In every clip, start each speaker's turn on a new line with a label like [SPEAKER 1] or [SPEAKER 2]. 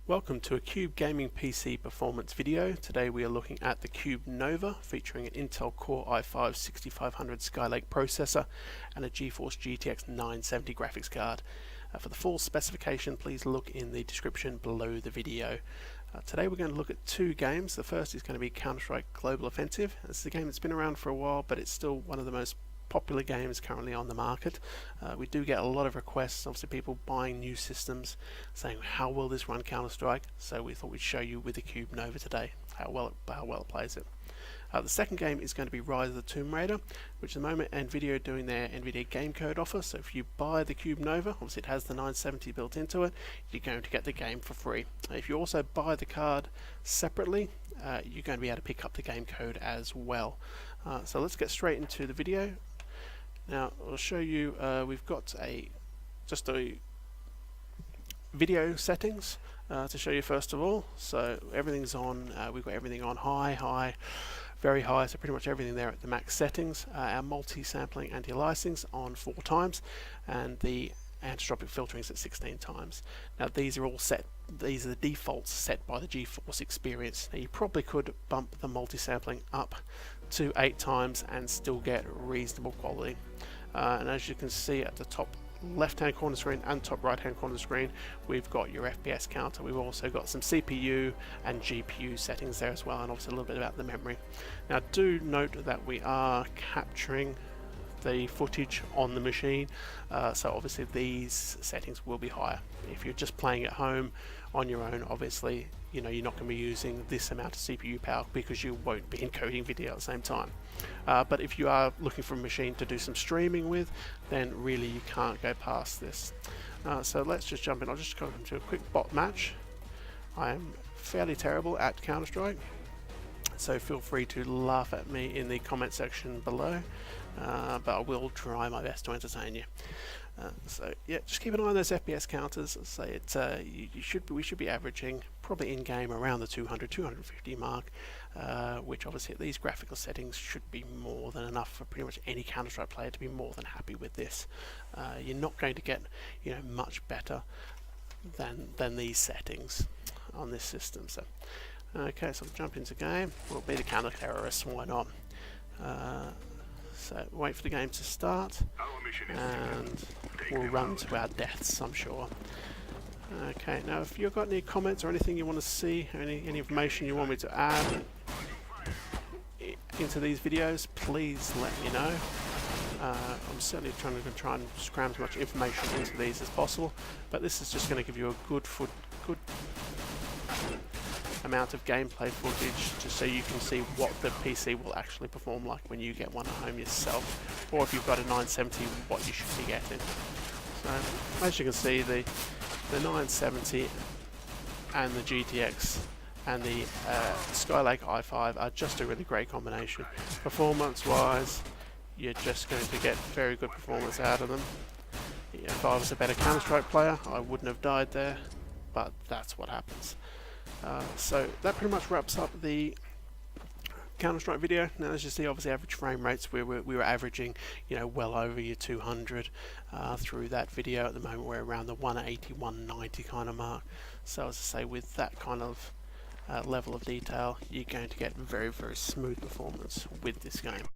[SPEAKER 1] Welcome to a Cube Gaming PC performance video. Today we are looking at the Cube Nova featuring an Intel Core i5-6500 Skylake processor and a GeForce GTX 970 graphics card. For the full specification, please look in the description below the video. Today we're going to look at two games. The first is going to be CounterStrike Global Offensive. This is a game that's been around for a while, but it's still one of the most popular games currently on the market. We do get a lot of requests, obviously people buying new systems saying how will this run Counter-Strike, so we thought we'd show you with the Cube Nova today how well it plays it. The second game is going to be Rise of the Tomb Raider, which at the moment NVIDIA are doing their NVIDIA game code offer, so if you buy the Cube Nova, obviously it has the 970 built into it, you're going to get the game for free. If you also buy the card separately, you're going to be able to pick up the game code as well. So let's get straight into the video. Now I'll show you, we've got just a video settings to show you first of all. So everything's on, we've got everything on high, very high, so pretty much everything there at the max settings. Our multi-sampling anti-aliasing on 4 times, and the anisotropic filtering is at 16 times. Now these are all set, these are the defaults set by the GeForce Experience. Now you probably could bump the multi-sampling up to 8 times and still get reasonable quality. And as you can see at the top left hand corner screen and top right hand corner screen, we've got your FPS counter. We've also got some CPU and GPU settings there as well, and obviously a little bit about the memory. Now do note that we are capturing the footage on the machine, so obviously these settings will be higher. If you're just playing at home on your own, obviously you're not going to be using this amount of CPU power because you won't be encoding video at the same time. But if you are looking for a machine to do some streaming with, then really you can't go past this. So let's just jump in. I'll just go into a quick bot match. I am fairly terrible at Counter-Strike, so feel free to laugh at me in the comment section below, but I will try my best to entertain you. So yeah, just keep an eye on those FPS counters. Say we should be averaging probably in game around the 200-250 mark, which obviously at these graphical settings should be more than enough for pretty much any Counter-Strike player to be more than happy with this. You're not going to get much better than these settings on this system. So okay, so we'll jump into game. We'll be the counter terrorists, why not? So wait for the game to start, and we'll run to our deaths, I'm sure. Okay, now if you've got any comments or anything you want to see, or any information you want me to add into these videos, please let me know. I'm certainly trying to try and cram as much information into these as possible, but this is just going to give you a good amount of gameplay footage just so you can see what the PC will actually perform like when you get one at home yourself, or if you've got a 970, what you should be getting. So as you can see, the 970 and the GTX and the Skylake i5 are just a really great combination. Performance wise, you're just going to get very good performance out of them. If I was a better Counter-Strike player, I wouldn't have died there, but that's what happens. So that pretty much wraps up the Counter-Strike video. Now as you see, obviously average frame rates, we were averaging well over your 200 through that video. At the moment we're around the 180, 190 kind of mark. So as I say, with that kind of level of detail, you're going to get very smooth performance with this game.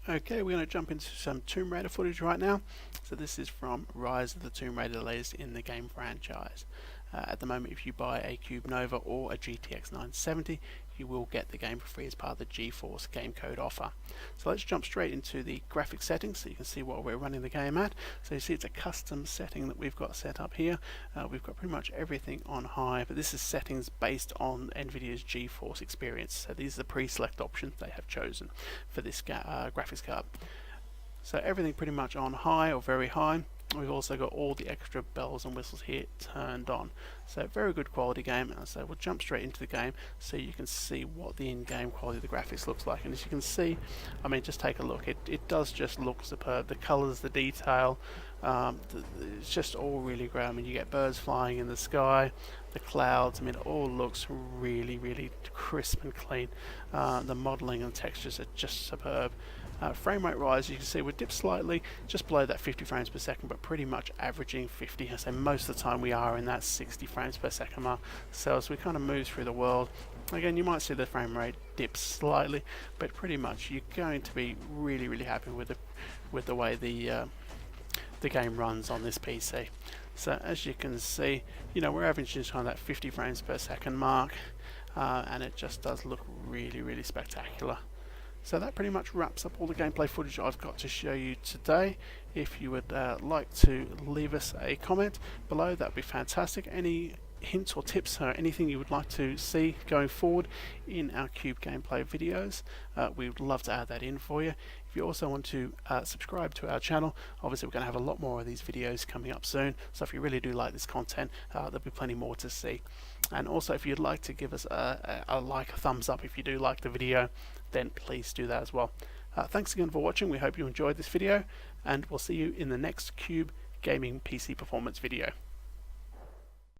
[SPEAKER 1] Okay, we're going to jump into some Tomb Raider footage right now. So this is from Rise of the Tomb Raider, the latest in the game franchise. At the moment, if you buy a Cube Nova or a GTX 970, you will get the game for free as part of the GeForce game code offer. So let's jump straight into the graphics settings so you can see what we're running the game at. So you see it's a custom setting that we've got set up here. We've got pretty much everything on high, but this is settings based on NVIDIA's GeForce Experience. So these are the pre-select options they have chosen for this graphics card. So everything pretty much on high or very high. We've also got all the extra bells and whistles here turned on. So very good quality game. So we'll jump straight into the game so you can see what the in-game quality of the graphics looks like. And as you can see, I mean, just take a look. It does just look superb. The colours, the detail, it's just all really great. I mean, you get birds flying in the sky, the clouds. I mean, it all looks really crisp and clean. The modelling and textures are just superb. Frame rate wise, you can see we dipped slightly just below that 50 frames per second, but pretty much averaging 50. I say most of the time we are in that 60 frames per second mark. So as we kind of move through the world, again, you might see the frame rate dip slightly, but pretty much you're going to be really happy with the way the game runs on this PC. So as you can see, we're averaging just kind of that 50 frames per second mark, and it just does look really spectacular. So that pretty much wraps up all the gameplay footage I've got to show you today. If you would like to leave us a comment below, that'd be fantastic. Any hints or tips or anything you would like to see going forward in our Cube gameplay videos, we would love to add that in for you. If you also want to subscribe to our channel, obviously we're going to have a lot more of these videos coming up soon, so if you really do like this content, there'll be plenty more to see. And also, if you'd like to give us a like, a thumbs up if you do like the video, then please do that as well. Thanks again for watching. We hope you enjoyed this video, and we'll see you in the next Cube Gaming PC Performance video.